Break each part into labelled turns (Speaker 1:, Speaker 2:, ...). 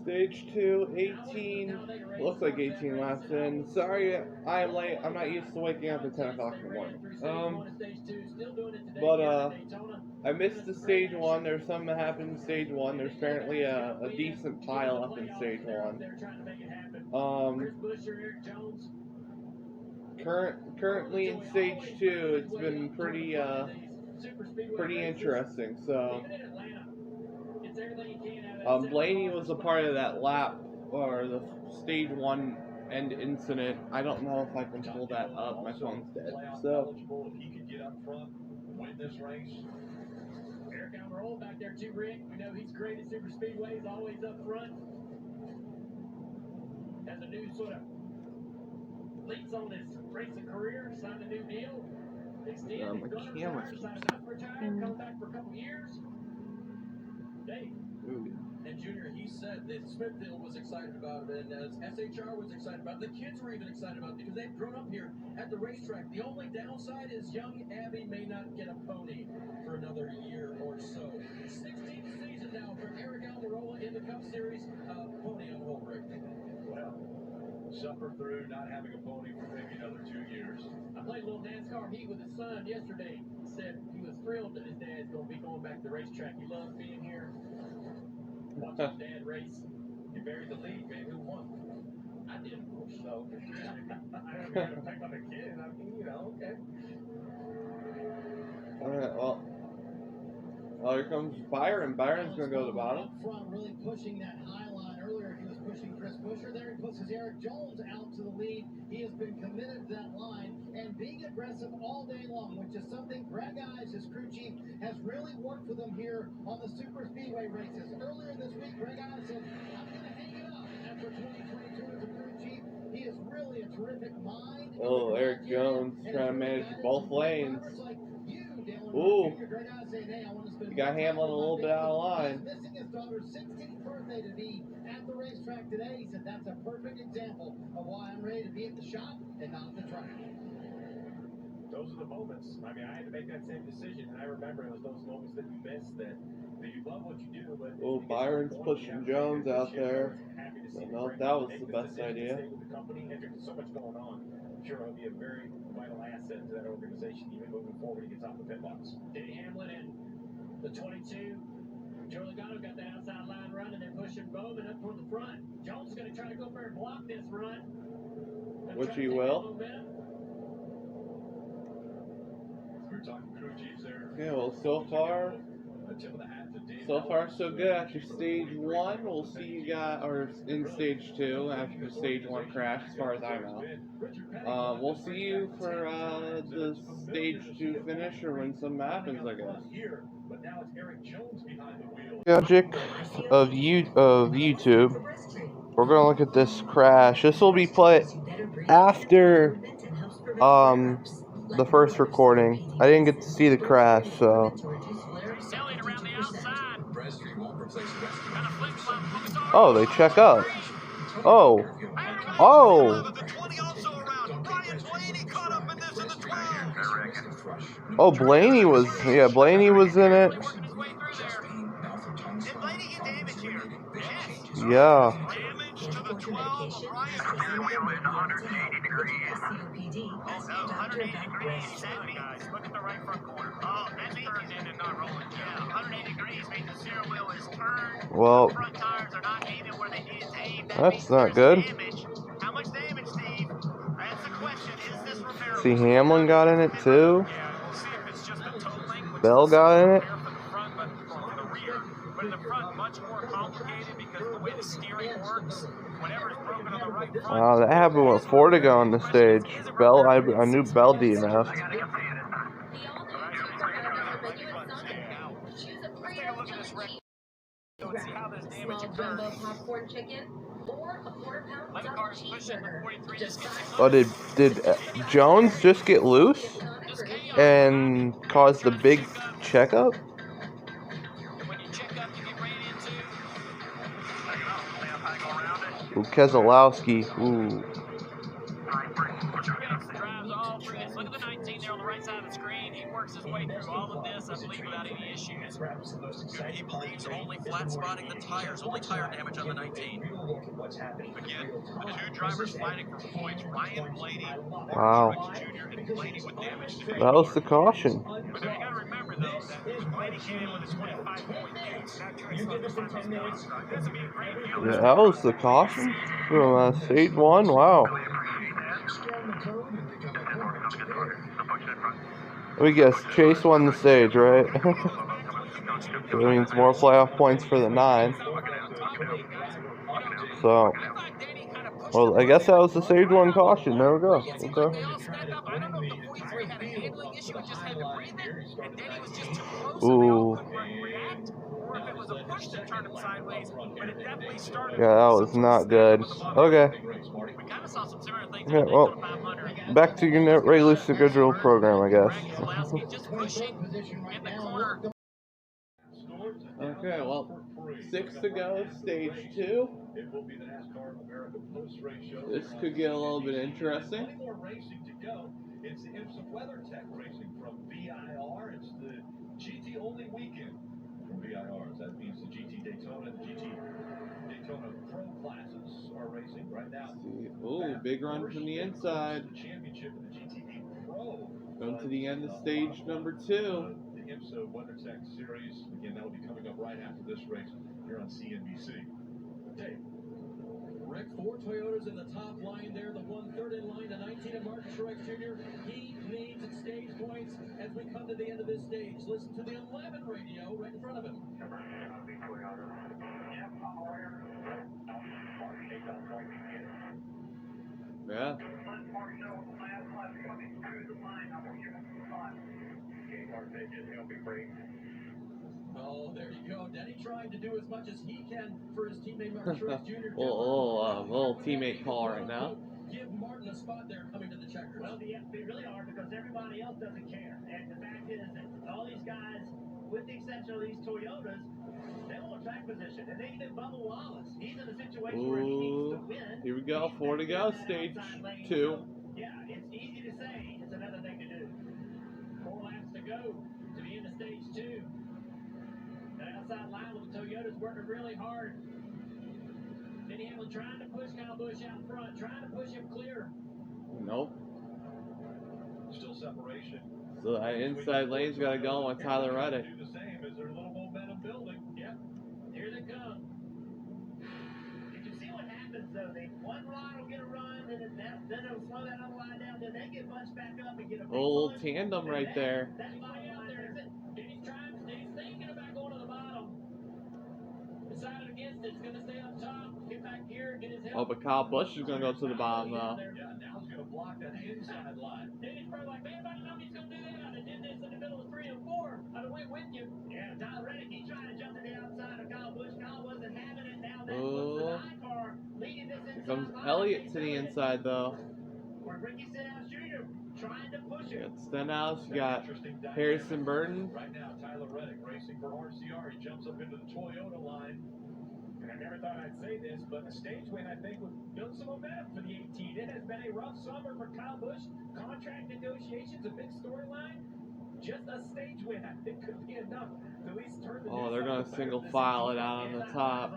Speaker 1: Stage 2, 18, looks like 18 laps in. Sorry, I'm late. I'm not used to waking up at 10 o'clock in the morning. I missed the stage 1. There's something that happened in stage 1. There's apparently a decent pile up in stage 1. Currently in stage 2, it's been pretty interesting. So, Blaney was a part of that lap, or the stage 1 end incident. I don't know if I can pull that up. My phone's dead. So,
Speaker 2: he could get up front, win this race. Eric Almirola back there too, Rick. We know he's great at super speedways, always up front. Has a new sort of leads on his racing career, signed a new deal. Extend,
Speaker 1: my camera
Speaker 2: signed up, retired, come back for a couple years. Dave.
Speaker 1: Ooh.
Speaker 2: And Junior, he said that Smithfield was excited about it, and SHR was excited about it. The kids were even excited about it because they've grown up here at the racetrack. The only downside is young Abby may not get a pony for another year or so. 16th season now for Eric Almirola in the Cup Series. Pony on hold, Rick. Well, suffer through not having a pony for maybe another 2 years. I played a little Nascar heat with his son yesterday. He said he was thrilled that his dad's going to be going back to the racetrack. He loves being here. Watch his dad race. You buried the lead, man. Who won? I did, of course. So, I don't have to pick on the kid. I mean, you know, okay.
Speaker 1: Alright, well, here comes Byron. Byron's going to go to the bottom.
Speaker 3: Front, really pushing that high line. Earlier, he was pushing Chris Buescher. There he pushes Eric Jones out to the lead. He has been committed to that line and being aggressive all day long, which is something Greg Ives, his crew chief, has really worked with him here on the super speedway races. Earlier this week, Greg Ives said, I'm going to hang it up after 2022 as a crew chief. He is really a terrific mind.
Speaker 1: Oh, Eric Jones trying to manage both lanes. Ooh, he got Hamlin a little bit out of line.
Speaker 3: He's missing his daughter's 16th birthday to be at the racetrack today. He said that's a perfect example of why I'm ready to be at the shop and not at the track.
Speaker 2: Those are the moments. I mean, I had to make that same decision, and I remember it was those moments that you miss that you love what you do, but...
Speaker 1: Oh, Byron's pushing Jones out there. I don't know if that was the best idea.
Speaker 2: So much going on. I'm sure it'll be a very vital asset to that organization, even moving forward. He gets off the pit box. Danny Hamlin and the 22. Joe Logano got that outside line run, and they're pushing Bowman up toward the front. Jones is going to try to go over and block this run.
Speaker 1: Which he will.
Speaker 2: We're talking crew chiefs there.
Speaker 1: Yeah, well, so far so good. After stage 1, we'll see you guys, or in stage 2, after the stage 1 crash, as far as I know. We'll see you for the stage 2 finish, or when something happens, I guess. Logic of YouTube. We're gonna look at this crash. This will be played after the first recording. I didn't get to see the crash, so. Oh, they check up. Oh. Oh, Blaney was in it. Yeah. Well, that's not good. See, Hamlin got in it too. Bell got in it. That happened with Fortiga on the stage. Bell, I knew Bell DNF. Oh, did Jones just get loose and cause the big checkup? Ooh, Keselowski. Ooh.
Speaker 4: Look at the 19 there on the right side of the screen. He works his way through all of this. this, I believe, without any issues.
Speaker 2: Perhaps the most exciting
Speaker 4: He believes only flat spotting the tires, only tire damage on the 19.
Speaker 5: Again, the two drivers fighting for points, Ryan Blaney,
Speaker 6: Wow.
Speaker 5: Jr., and Blaney with damage to
Speaker 6: That was the caution.
Speaker 5: But then you got to remember, though, that Blaney came in with a 25-point lead, so that transfers the 10 minutes. This would be a great deal.
Speaker 6: Yeah, that was the caution from stage 1. Wow. We guess Chase won the stage, right? That means more playoff points for the 9. So, well, I guess that was the stage 1 caution. There we go.
Speaker 4: It seems like they all stepped up. I don't know if the 43 had a handling issue and just had to breathe it, and Denny was just too close and they all couldn't react, or if it was a push that turned him sideways, but it definitely started.
Speaker 6: Yeah, that was not good. Okay.
Speaker 4: We kind of saw some similar things
Speaker 6: Yeah,
Speaker 4: in the
Speaker 6: well,
Speaker 4: Daytona 500.
Speaker 6: back to your regular schedule program, I guess.
Speaker 4: Keselowski just pushing in the corner.
Speaker 1: Okay, well, 6 to go, stage 2.
Speaker 2: It will be the NASCAR America post-race show.
Speaker 1: This could get a little bit interesting.
Speaker 2: 20 more racing to go. It's the IMSA WeatherTech racing from VIR. It's the GT only weekend from VIR. That means the GT Daytona and the GT Daytona Pro classes are racing right now.
Speaker 1: Ooh, big run from the inside.
Speaker 2: The championship in the GTD Pro.
Speaker 1: Going to the end of stage number 2.
Speaker 2: The IMSA WeatherTech series. Again, that will be coming up right after this race here on CNBC. Dave.
Speaker 3: Rick, 4 Toyotas in the top line there. The 1/3 in line, the 19 of Martin Truex Jr. He needs stage points as we come to the end of this stage. Listen to the 11 radio right in front of him.
Speaker 1: Yeah.
Speaker 3: Oh, there you go. Denny trying to do as much as he can for his teammate Martin Truex Jr.
Speaker 1: little teammate call right now.
Speaker 3: Give Martin a spot there coming to the checkers.
Speaker 7: Well, they really are because everybody else doesn't care. And the fact is that all these guys, with the exception of these Toyotas, they want track position. And they even Bubba Wallace. He's in a situation where he needs to win.
Speaker 1: Here we go. 4 to go. Stage 2.
Speaker 7: So, yeah, it's easy to say. It's another thing to do.
Speaker 3: 4 laps to go to the end of stage 2. That outside line with the Toyotas working really hard. Denny Hamlin trying to push Kyle Busch out front, trying to push him clear.
Speaker 1: Nope.
Speaker 2: Still separation.
Speaker 1: So that inside lane's got to go on Tyler Reddick.
Speaker 2: Do the same as there's a little momentum building.
Speaker 3: Yep. Here they come.
Speaker 7: You can see what happens, though. One line will get a run, and then they'll slow that other line down. Then they get bunched back up and get a big
Speaker 1: Little
Speaker 7: push.
Speaker 1: tandem right there.
Speaker 7: That's why out there.
Speaker 3: He's thinking about going to the bottom. Decided against it. He's going to stay up top. Get back here. Get his
Speaker 1: Oh,
Speaker 3: help.
Speaker 1: but Kyle Busch is going to go to the bottom, though.
Speaker 2: Yeah, now he's going to block that inside line.
Speaker 3: Denny's probably like, man, I didn't know he's going to do that. I did this in the middle of 3 and 4. I'd have went with you.
Speaker 7: Yeah, Tyler Reddick, he tried to jump to the outside of Kyle Busch. Kyle wasn't having it. Now that
Speaker 1: Oh.
Speaker 7: was the car leading this
Speaker 1: Here
Speaker 7: inside
Speaker 1: comes
Speaker 7: line.
Speaker 1: Elliott to the inside, though.
Speaker 7: Where Ricky Stenhouse Jr. trying to push
Speaker 1: You
Speaker 7: it.
Speaker 1: got Stenhouse, you got Harrison Burton.
Speaker 2: Right now, Tyler Reddick racing for RCR. He jumps up into the Toyota line.
Speaker 8: And I never thought I'd say this, but a stage win, I think, would build some momentum for the 18. It has been a rough summer for Kyle Busch. Contract negotiations, a big storyline. Just a stage win, I think, could be enough to at least turn the
Speaker 1: Oh, they're going to single file it out on the top.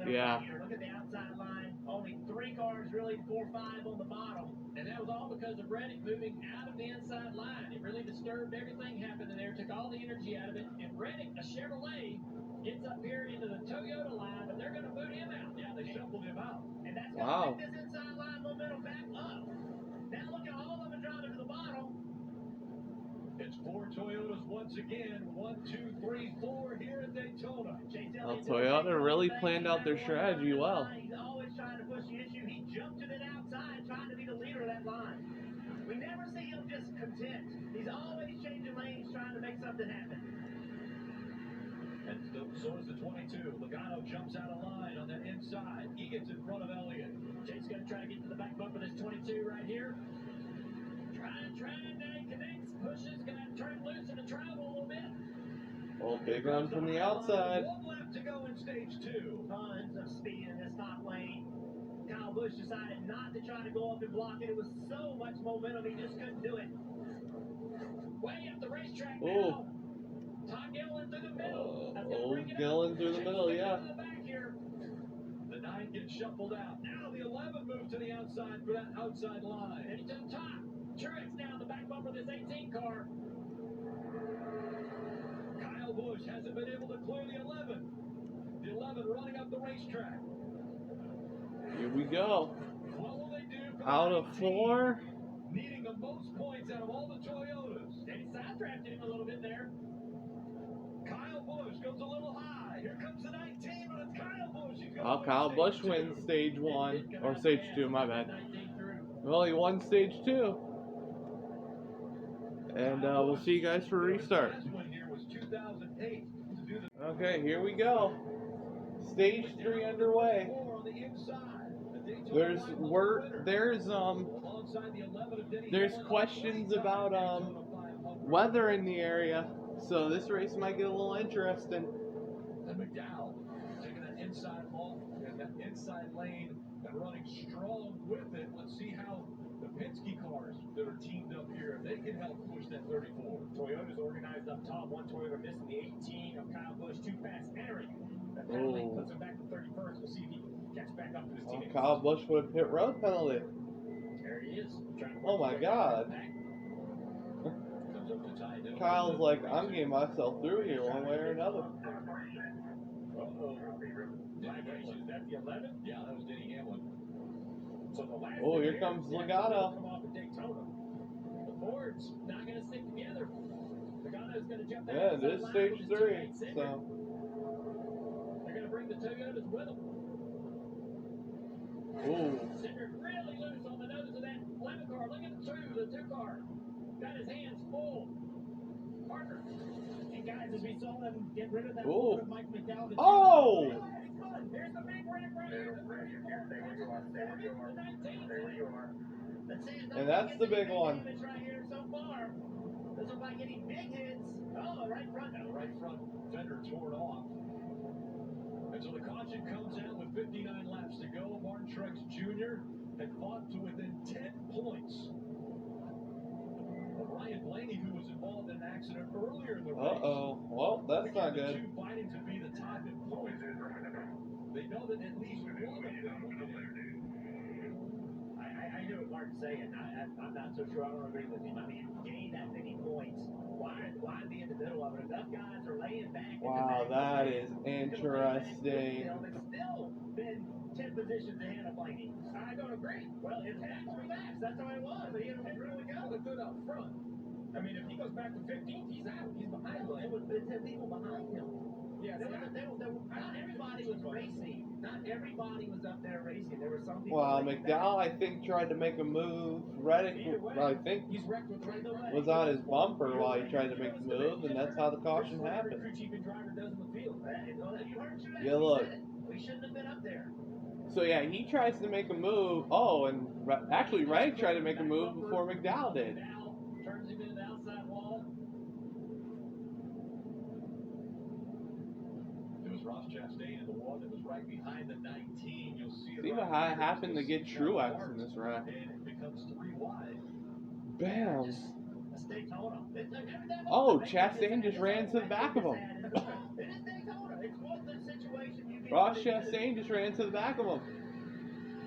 Speaker 1: Yeah.
Speaker 7: Look at the outside line. Only 3 cars, really 4 or 5 on the bottom.
Speaker 3: And that was all because of Reddick moving out of the inside line. It really disturbed everything happening there, took all the energy out of it. And Reddick, a Chevrolet, gets up here into the Toyota line, but they're going to boot him out.
Speaker 2: Yeah, they shuffled him out.
Speaker 7: And that's going to take this inside line momentum back up. Now look at all of them driving to the bottom.
Speaker 2: It's 4 Toyotas once again. 1, 2, 3, 4 here at Daytona.
Speaker 1: Well, Toyota really planned out their strategy well.
Speaker 7: He's always trying to push the issue. He jumped to the outside, trying to be the leader of that line. We never see him just content. He's always changing lanes, trying to make something happen.
Speaker 2: And so is the 22. Logano jumps out of line on that inside. He gets in front of Elliott.
Speaker 3: Jake's going to try to get to the back bumper of this 22 right here. Trying, he connects, pushes, got to turn loose and to travel a little bit.
Speaker 1: Oh, big run from the outside.
Speaker 2: 1 lap to go in stage 2.
Speaker 7: Tons of speed in this top lane. Kyle Busch decided not to try to go up and block it. It was so much momentum, he just couldn't do it.
Speaker 3: Way up the racetrack
Speaker 1: Oh.
Speaker 3: now.
Speaker 2: Todd Gillen through the middle. That's gonna
Speaker 1: Old
Speaker 2: bring it up.
Speaker 1: Gillen through the middle, yeah.
Speaker 2: The back here. The 9 gets shuffled out. Now the 11 moves to the outside for that outside line. And to the top. Truex now the back bumper of this 18 car. Kyle Busch hasn't been able to clear the 11. The 11 running up the racetrack.
Speaker 1: Here we go.
Speaker 2: What will they do for
Speaker 1: Out
Speaker 2: the
Speaker 1: of
Speaker 2: 19?
Speaker 1: 4.
Speaker 2: Needing the most points out of all the Toyotas.
Speaker 3: They side-drafted him a little bit there.
Speaker 2: Kyle Busch goes a little high. Here comes the 19, but it's Kyle Busch. He's
Speaker 1: Oh, Kyle Busch wins stage 1 or stage 2. My bad. Well, he won stage 2. And we'll see you guys for restart.
Speaker 2: Last one here was 2008 to do the
Speaker 1: Okay, here we go. Stage 3 underway.
Speaker 2: 4 on the inside. The Daytona
Speaker 1: There's
Speaker 2: line was the winner.
Speaker 1: there's
Speaker 2: Alongside the 11 of Denny
Speaker 1: there's
Speaker 2: Hamlin,
Speaker 1: questions
Speaker 2: on the
Speaker 1: about
Speaker 2: Daytona 500.
Speaker 1: weather in the area, so this race might get a little interesting.
Speaker 2: And McDowell taking that inside ball and that inside lane and running strong with it. Let's see how the Penske cars that are teamed up here, if they can help push that 34.
Speaker 8: Toyota's organized up top. One Toyota missing the 18 of Kyle Busch. Too fast entering. That penalty
Speaker 1: Oh.
Speaker 8: puts him back to 31st. We'll see if he can catch back up to his
Speaker 1: Oh,
Speaker 8: teammates.
Speaker 1: Kyle Busch with a pit road penalty.
Speaker 8: There he is. Trying to
Speaker 1: Oh my God.
Speaker 2: Comes up to tie it.
Speaker 1: Kyle's like, I'm getting myself through here one way or another.
Speaker 8: Uh-oh. Is that the 11?
Speaker 2: Yeah, that was Denny Hamlin.
Speaker 8: So the last
Speaker 1: Oh,
Speaker 8: thing
Speaker 1: here
Speaker 8: there
Speaker 1: comes
Speaker 8: is the
Speaker 1: Logano.
Speaker 8: come off at Daytona.
Speaker 3: The Fords not going to stick together. Logano's going to jump out.
Speaker 1: Yeah,
Speaker 3: inside
Speaker 1: this is
Speaker 3: line
Speaker 1: stage
Speaker 3: with his
Speaker 1: 3.
Speaker 3: teammate Cindric.
Speaker 1: So,
Speaker 3: They're going to bring the Toyotas with them.
Speaker 1: ooh.
Speaker 3: Cindric really loose on the nose of that 11 car. Look at the two car. Got his hands full. Parker. And guys, as we saw them get rid of that
Speaker 1: Ooh.
Speaker 3: hold of Mike McDowell.
Speaker 1: Oh!
Speaker 3: Here's the big wreck right here.
Speaker 1: And that's the big one.
Speaker 3: Right here so far. Doesn't look like any big hits. Oh, right front.
Speaker 2: Right front fender torn off. And so the caution comes out with 59 laps to go. Martin Truex Jr. had fought to within 10 points of Ryan Blaney, who was involved in an accident earlier in the race.
Speaker 1: Uh-oh. Well, that's not
Speaker 2: The
Speaker 1: good.
Speaker 2: two fighting to be the top in points. They know that at least one of them will get in.
Speaker 3: I knew what Mark's saying. I'm not so sure. I don't agree with him. I mean, gain that many points. Why be in the middle of it? Enough guys are laying back.
Speaker 1: Wow, that is interesting.
Speaker 3: It's still been 10 positions ahead of Blaney. I don't agree. Well, it had 3 laps. That's how it was. But he had really go.
Speaker 2: They're good up front.
Speaker 8: I mean, if he goes back to 15th, he's out. He's behind
Speaker 3: It was 10 people behind him.
Speaker 8: Yeah,
Speaker 3: Not everybody was racing. Not everybody was up there racing. There were some people.
Speaker 1: Well,
Speaker 3: laying
Speaker 1: McDowell, I think, tried to make a move. Reddick, I think,
Speaker 3: He's wrecked with right away.
Speaker 1: was on his bumper while he tried to make the move, and that's how the caution happened.
Speaker 8: Crew chief and driver does in the field.
Speaker 3: You heard Truex.
Speaker 1: Yeah, look.
Speaker 3: He said it. We shouldn't have been up there.
Speaker 1: So yeah, he tries to make a move. Oh, and actually, Reddick tried to make a move before McDowell did.
Speaker 3: McDowell turns him into the outside wall.
Speaker 2: It was Ross Chastain in the one that was right behind the 19. You'll see it.
Speaker 1: See what happened to get Truex in this wreck.
Speaker 2: And it becomes 3 wide.
Speaker 1: Bam.
Speaker 3: That's Daytona.
Speaker 1: Oh, Chastain just ran to the back of him.
Speaker 3: It is Daytona. It's one of the situations you can.
Speaker 1: Ross Chastain just ran to the back of him.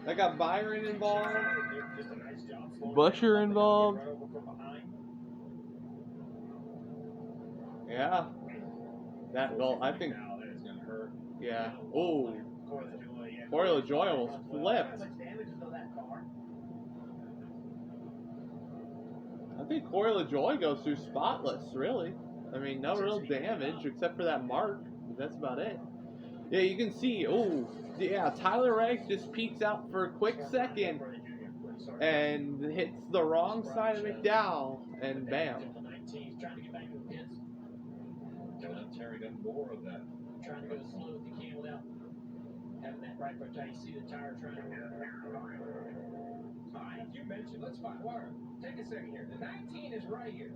Speaker 1: I got Byron involved.
Speaker 8: Just a nice job slowing
Speaker 1: Busher
Speaker 8: down.
Speaker 1: involved.
Speaker 8: Run over from behind.
Speaker 1: Yeah. That, well, I think,
Speaker 8: Now that is going to hurt.
Speaker 1: yeah. Oh,
Speaker 8: Corey LaJoy, yeah.
Speaker 1: Corey LaJoy almost flipped.
Speaker 3: How much damage is on that car?
Speaker 1: I think Corey LaJoy goes through spotless, really. I mean, no real damage except for that mark. That's about it. Yeah, you can see, oh, yeah, Tyler Reddick just peeks out for a quick second and hits the wrong side of McDowell, and bam.
Speaker 3: 19. He's trying to get back to the pits.
Speaker 2: Coming up, tearing up more of that.
Speaker 3: Trying to go slow if he can without having that right foot tight. You see the tire trying to.
Speaker 8: All right, you mentioned, let's find, Warren, take a second here. The 19 is right here.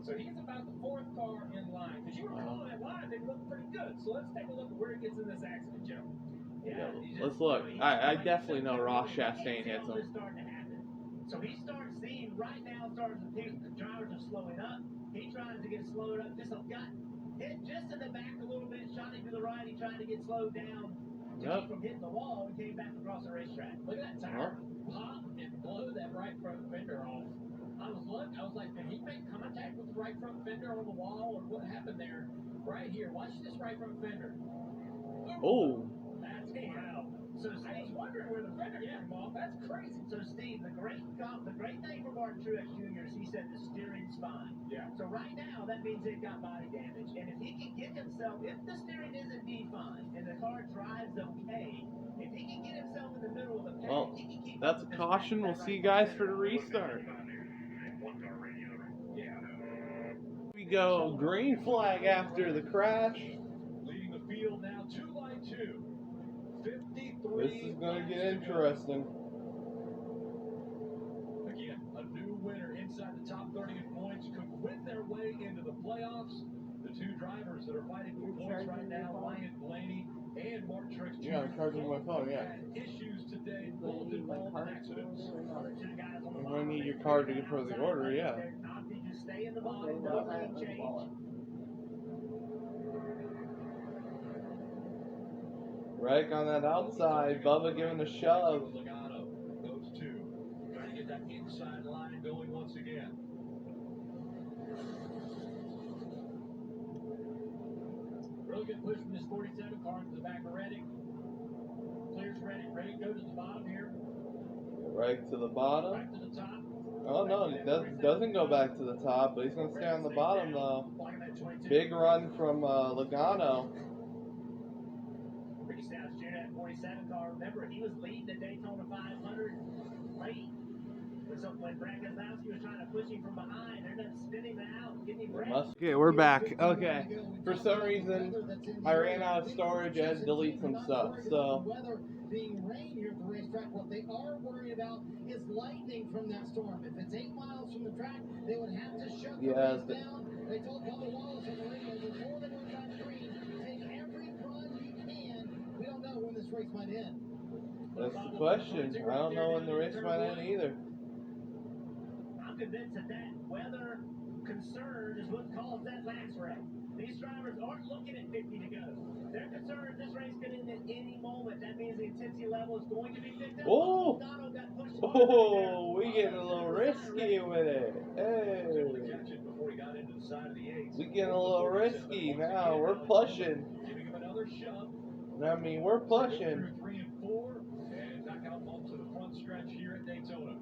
Speaker 8: So he's about the 4th car in line. Because you were calling that line, they look pretty good. So let's take a look at where he gets in this accident, Joe.
Speaker 1: Yeah, let's look. I definitely know Ross Chastain hits him.
Speaker 3: Starting to happen. So he starts seeing right now, starts to see the drivers are slowing up. He tries to get slowed up just a gut. hit just in the back a little bit, shot him to the right. He tried to get slowed down to
Speaker 1: Yep.
Speaker 3: keep from hitting the wall and came back across the racetrack.
Speaker 2: Look at that tire pop and blow that right front fender off. I was like, did he make contact with the right front fender on the wall, or what happened there? Right here, watch this right front fender.
Speaker 1: Oh.
Speaker 2: That's wow. So I was wondering where the fender came off. That's crazy.
Speaker 3: So Steve, the great thing for Martin Truex Jr. is he said the steering's fine.
Speaker 2: Yeah.
Speaker 3: So right now that means they've got body damage, and if he can get himself, if the steering is indeed fine and the car drives okay, if he can get himself in the middle of the pack,
Speaker 1: Well,
Speaker 3: he can keep
Speaker 1: that's a
Speaker 3: up with this
Speaker 1: caution. We'll
Speaker 3: right
Speaker 1: see you
Speaker 3: front
Speaker 1: guys
Speaker 3: fender.
Speaker 1: for the restart. We go green flag after the crash.
Speaker 8: Leading the field now 2 by 2. 53.
Speaker 1: This is gonna get interesting.
Speaker 8: Again, a new winner inside the top 30 in points could win their way into the playoffs. The two drivers that are fighting for points right now, Ryan Blaney and Martin Truex Jr.
Speaker 1: Yeah, I'm charging my phone, yeah.
Speaker 8: had issues today, both involved in accidents.
Speaker 1: I'm gonna need your card to get for the order, yeah.
Speaker 3: Just stay in the bottom, no lane change.
Speaker 1: Right on that outside, Bubba giving a shove.
Speaker 8: Logano, those two, trying to get that inside line going once again.
Speaker 2: Really good push from this 47 car to the back of Reddick. Clears Reddick, ready to go to the bottom here.
Speaker 1: Right to the bottom.
Speaker 2: Back to the top.
Speaker 1: Oh no, it doesn't go back to the top, but he's gonna stay on the bottom though. Big run from Logano.
Speaker 3: Ricky Stenhouse Jr. at 47 car. Remember, he was leading the Daytona 500 late. So when Brad Keselowski was trying to push him from behind, they're not spinning that out and getting him ready.
Speaker 1: Okay, we're back. Okay, for some reason, I ran out of storage. I had to delete some stuff. So.
Speaker 3: Being rain here at the racetrack, what they are worried about is lightning from that storm. If it's 8 miles from the track, they would have to shut the race down. They told Bubba Wallace on the radio before they went on screen, take every run you can. We don't know when this race might end.
Speaker 1: That's the question. I don't know when the race might end either.
Speaker 3: I'm convinced that weather concern is what caused that last wreck. These drivers aren't looking at 50 to go. They're concerned this race could end at any moment. That means the intensity level is going to be picked up.
Speaker 1: Oh, we getting a little risky with it. Hey, we getting a little risky now. We're pushing. I mean, we're pushing.
Speaker 8: 3 and 4, and knockout bumps to the front stretch here at Daytona.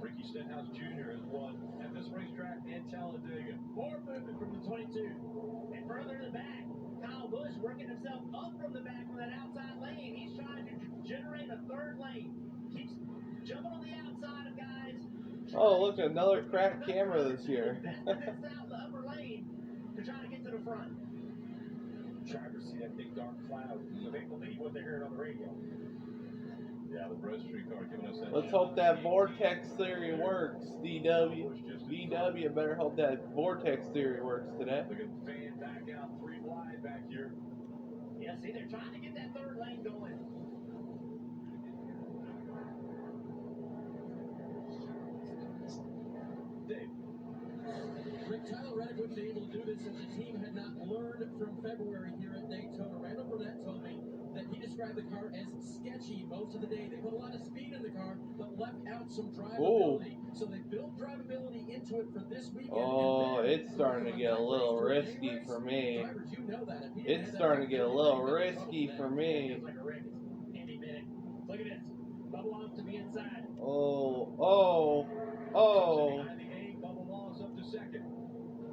Speaker 8: Ricky Stenhouse Jr. has won at this racetrack in Talladega.
Speaker 3: More movement from the 22. And further to the back, Kyle Busch working himself up from the back from that outside lane. He's trying to generate a third lane. Keeps jumping on the outside of guys.
Speaker 1: Oh, look, another cracked camera this year.
Speaker 3: That's out the upper lane to try to get to the front.
Speaker 8: Drivers see that big dark cloud, so they believe what they're hearing on the radio. Yeah, the Breast Street car giving us that.
Speaker 1: Let's hope that vortex theory works, DW. DW better hope that vortex theory works today.
Speaker 8: Look at the fan back out, 3 wide back here.
Speaker 3: Yeah, see, they're trying to get that third lane going.
Speaker 8: Dave.
Speaker 2: Rick, Tyler Reddick wouldn't be able to do this if the team had not learned from February here at Daytona. Randall Burnett told me that he described the car as sketchy most of the day. They put a lot of speed in the car, but left out some drivability. So they built drivability into it for this weekend.
Speaker 1: Oh, it's starting to get a little risky for me.
Speaker 2: Drivers, you know that.
Speaker 1: It's starting to get a little risky for me.
Speaker 3: Like a wreck. Any minute. Look at this. Bubble off to the inside.
Speaker 1: Oh.
Speaker 8: Behind the 8, Bubba Wallace up to 2nd.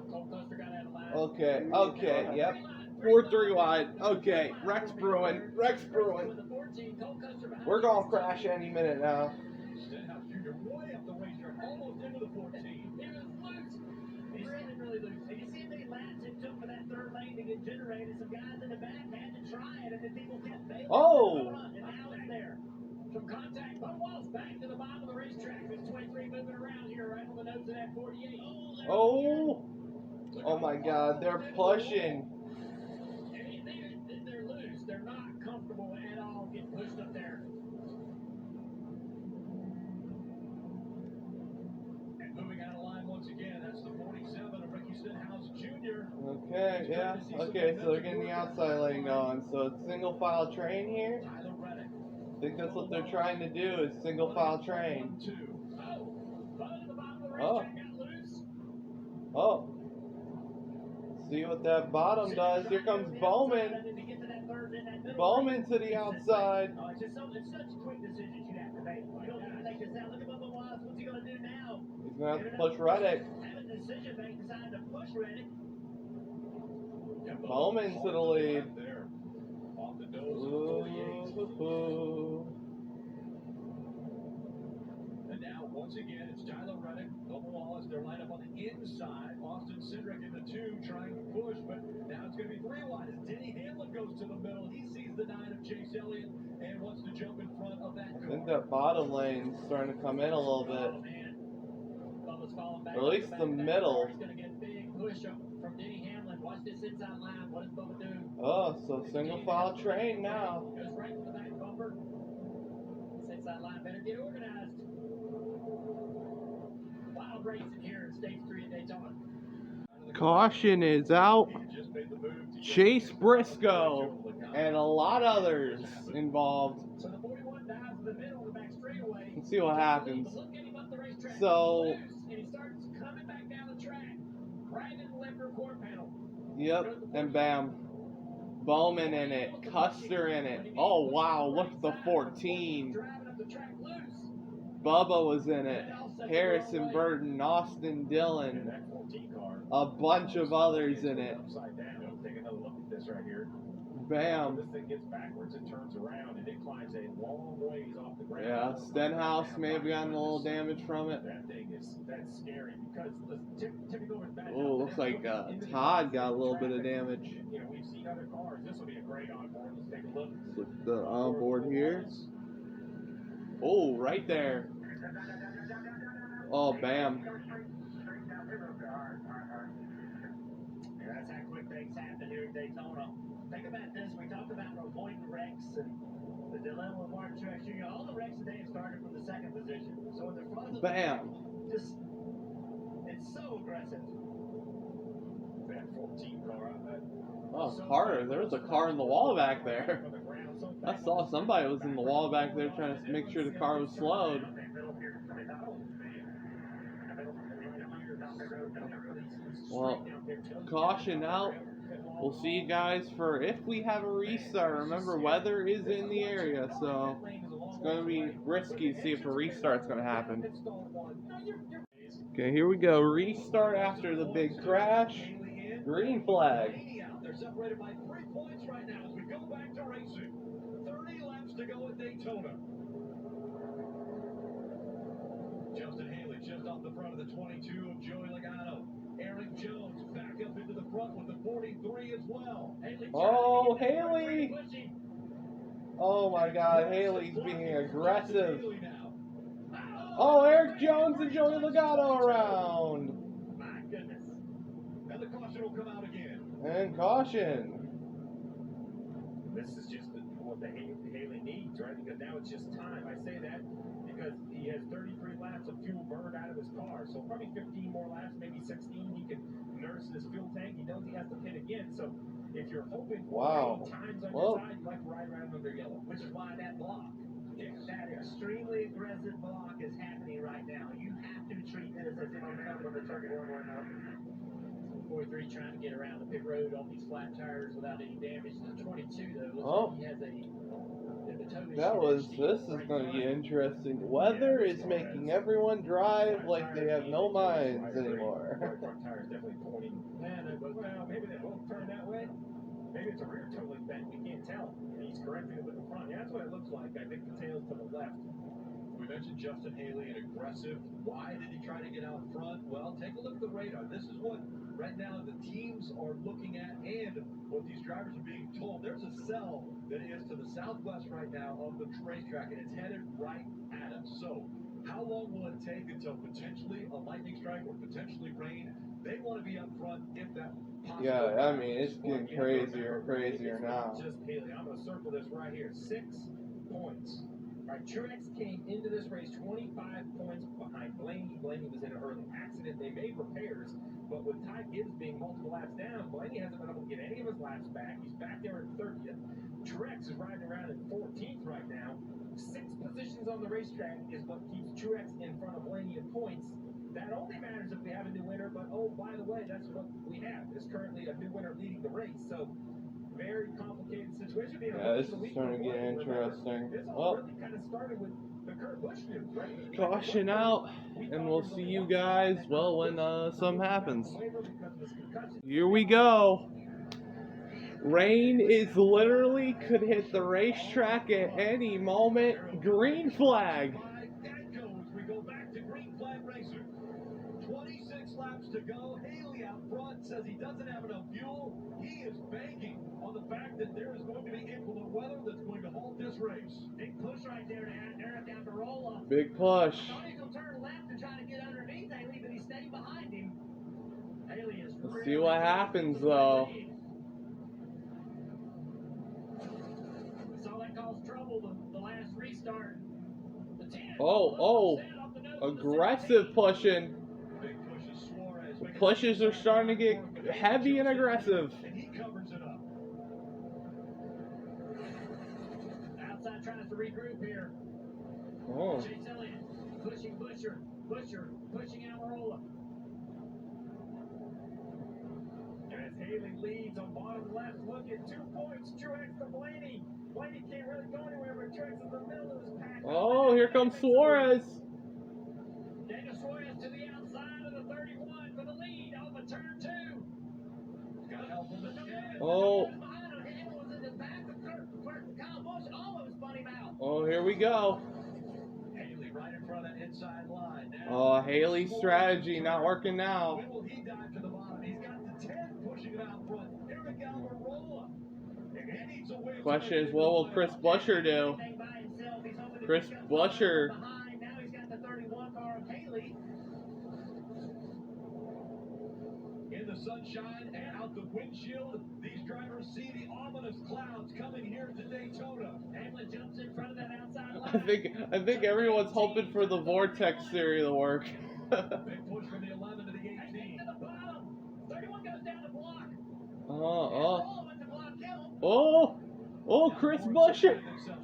Speaker 3: Cole Custer got out of line.
Speaker 1: Okay, yep. 4-3 wide. Okay, Rex Brewing. We're gonna crash any minute now.
Speaker 8: Stenhouse Jr. way up the racetrack, almost into the 14.
Speaker 3: He was loose. He's really loose. And you see how many laps it took for that third lane to get generated. Some guys in the back had to try it, and then people kept failing.
Speaker 1: Oh.
Speaker 3: And now it's there. From contact, Bubba Wallace back to the bottom of the racetrack. There's 23 moving around here, right on the nose of that 48.
Speaker 1: Oh my God, they're pushing.
Speaker 3: They're loose. They're not comfortable at all getting pushed up there.
Speaker 8: And moving out of line once again,
Speaker 1: Okay, yeah. Okay, so they're getting the outside lane going. So it's single file train here. I think that's what they're trying to do is single file train. Oh. Oh. See what that bottom does. Here comes Bowman. Bowman to the outside.
Speaker 7: It's just such quick decisions you have to make. You don't need to make this out. Look at Bubba Wallace. What's he going to do now?
Speaker 1: He's going to have to push Reddick.
Speaker 7: Have a decision made, decided to push Reddick.
Speaker 1: Bowman to the lead.
Speaker 2: Off the nose of 48. And now, once again, it's Tyler Reddick, Bubba Wallace. They're lined up on the inside. Austin Cindric in the 2 trying to push, but now it's going to be 3 wide as Denny Hamlin goes to the middle. He sees the 9 of Chase Elliott and wants to jump in front of that car.
Speaker 1: I think that bottom lane's starting to come in a little bit. Or at least the middle.
Speaker 3: He's going to get a big push up from Denny Hamlin. Watch this inside line. What does Bubba do?
Speaker 1: Oh, so single file train now.
Speaker 3: Goes right to the back bumper. This inside line better get organized. Wild racing here in Stage 3 at Daytona.
Speaker 1: Caution is out. Chase Briscoe and a lot of others involved.
Speaker 7: So the 41 dives in the middle of the back straightaway.
Speaker 1: Let's see what happens.
Speaker 7: Look at him up the racetrack.
Speaker 1: So,
Speaker 7: And he starts coming back down the track. Grabbing the left rear quarter panel.
Speaker 1: yep, and bam. Bowman in it. Custer in it. Oh, wow, look at the 14.
Speaker 7: Driving up the track loose.
Speaker 1: Bubba was in it. Harrison Burton, Austin Dillon, a bunch of others in it.
Speaker 8: Upside down. Take another look at this right here.
Speaker 1: Bam.
Speaker 8: This thing gets backwards, it turns around, and it climbs a long ways off the ground.
Speaker 1: Yeah, Stenhouse may have gotten a little damage from it.
Speaker 8: That thing that's scary because typical with bad.
Speaker 1: Oh, looks like Todd got a little bit of damage.
Speaker 8: You know, we've seen other cars. This will be a great onboard. Let's take a look.
Speaker 1: Look at the onboard here. Oh, right there. Oh, bam.
Speaker 7: Yeah, that's how quick things happen here in Daytona. Think about this. We talked about avoiding wrecks and the dilemma of Martin Truex Jr. All the wrecks today have started from the second position. So in the front of the
Speaker 1: Bam.
Speaker 7: just it's so aggressive.
Speaker 8: That 14 car.
Speaker 1: Oh, car. There was a car in the wall back there. I saw somebody was in the wall back there trying to make sure the car was slowed. Well, caution out. We'll see you guys for if we have a restart. Remember, weather is in the area, so it's going to be risky to see if a restart's going to happen. Okay, here we go. Restart after the big crash. Green flag.
Speaker 2: They're separated by 3 points right now as we go back to racing. 30 laps to go at Daytona. Justin Haley just off the front of the 22 of Joey Logano. Eric Jones back up into the front with the 43 as well.
Speaker 1: Oh, Haley! Oh my God, Haley's being aggressive. Oh, Eric Jones and Joey Logano around.
Speaker 7: My goodness.
Speaker 2: And the caution will come out again.
Speaker 1: And caution.
Speaker 8: This is just what the Haley needs, right? Because now it's just time. I say that because he has 33 laps of fuel burned out of his car. So probably 15 more laps, maybe 16. He can nurse his fuel tank. He knows he has to pit again. So if you're hoping for times on your side, you like to ride around under yellow, which is why that block.
Speaker 7: That extremely aggressive block is happening right now. You have to treat this as if you're coming from the turkey one more now. 43 trying to get around the pit road on these flat tires without any damage. The 22 though looks like he has a
Speaker 1: this is going to be interesting. Weather is making everyone drive like they have no minds anymore.
Speaker 8: Front tires definitely pointing. Well, maybe they both turn that way. Maybe it's a rear totaling bent. We can't tell. He's correcting it with the front. Yeah, that's what it looks like. I think the tail's to the left.
Speaker 2: We mentioned Justin Haley and aggressive. Why did he try to get out front? Well, take a look at the radar. This is what right now the teams are looking at and what these drivers are being told. There's a cell that is to the southwest right now of the racetrack, and it's headed right at us. So how long will it take until potentially a lightning strike or potentially rain? They want to be up front if that possible.
Speaker 1: Yeah, I mean, it's getting crazier and crazier now.
Speaker 8: Just Haley. I'm going to circle this right here. 6 points
Speaker 2: right, Truex came into this race 25 points behind Blaney. Blaney was in an early accident. They made repairs, but with Ty Gibbs being multiple laps down, Blaney hasn't been able to get any of his laps back. He's back there in 30th. Truex is riding around in 14th right now. 6 positions on the racetrack is what keeps Truex in front of Blaney in points. That only matters if we have a new winner, but oh, by the way, that's what we have. Is currently a new winner leading the race. So, very complicated situation.
Speaker 1: Yeah, this is starting to get interesting.
Speaker 2: This all
Speaker 1: Well,
Speaker 2: really kind of started with the Kurt Busch news, right?
Speaker 1: caution out, and we'll see you guys, well, when something happens. Here we go. Rain is literally could hit the racetrack at any moment. Green flag.
Speaker 3: We go back to green flag racing. 26 laps to go. Haley out front says he doesn't have enough fuel. He is banking on the fact that there is going to be inclement weather that's going to halt this race.
Speaker 7: Big push right there to Eric Almirola.
Speaker 1: Big push.
Speaker 7: Thought he was going to turn left and try to get underneath Haley, but he stayed behind him. Haley is
Speaker 1: Let's see what happens, though.
Speaker 7: We saw that cause trouble the last restart. The 10,
Speaker 1: Oh, aggressive pushing.
Speaker 3: Big pushes Suarez.
Speaker 1: Pushes are starting to get heavy and aggressive.
Speaker 3: And he covers it up.
Speaker 7: Outside tries to regroup here.
Speaker 1: Oh.
Speaker 7: Chase Elliott pushing Busher, pushing Almirola.
Speaker 3: As Haley leads on bottom left, look at 2 points. Truex to Blaney. Blaney can't really go anywhere, but Truex is in the middle of his pack.
Speaker 1: Oh, here comes Suarez.
Speaker 7: Daniel Suarez to the outside of the 31 for the lead off of turn 2.
Speaker 3: Got help from the
Speaker 1: Oh.
Speaker 7: Behind him, Hamill was in the back of Kyle Busch, almost spun him out.
Speaker 1: Oh, here we go.
Speaker 3: Haley right in front of that inside line. Now,
Speaker 1: Oh, Haley's strategy not working now.
Speaker 3: when will he dive to the bottom? He's got the 10 pushing it out front. Eric Almirola. And he needs a win.
Speaker 1: Question is, what will Chris Buescher do?
Speaker 7: Everything by himself. He's hoping to
Speaker 1: Chris
Speaker 7: pick up
Speaker 1: Buescher.
Speaker 7: behind. Now he's got the 31 car of Haley.
Speaker 3: In the sunshine and out the windshield, these drivers see the ominous clouds coming here to Daytona.
Speaker 7: Hamlin jumps in front of that outside line.
Speaker 1: I think everyone's hoping for the vortex theory to work.
Speaker 3: Big push from the 11 to the 18.
Speaker 7: To the bottom. 31 goes down the block.
Speaker 1: Oh,
Speaker 7: Went to block him.
Speaker 1: oh, Chris Buescher.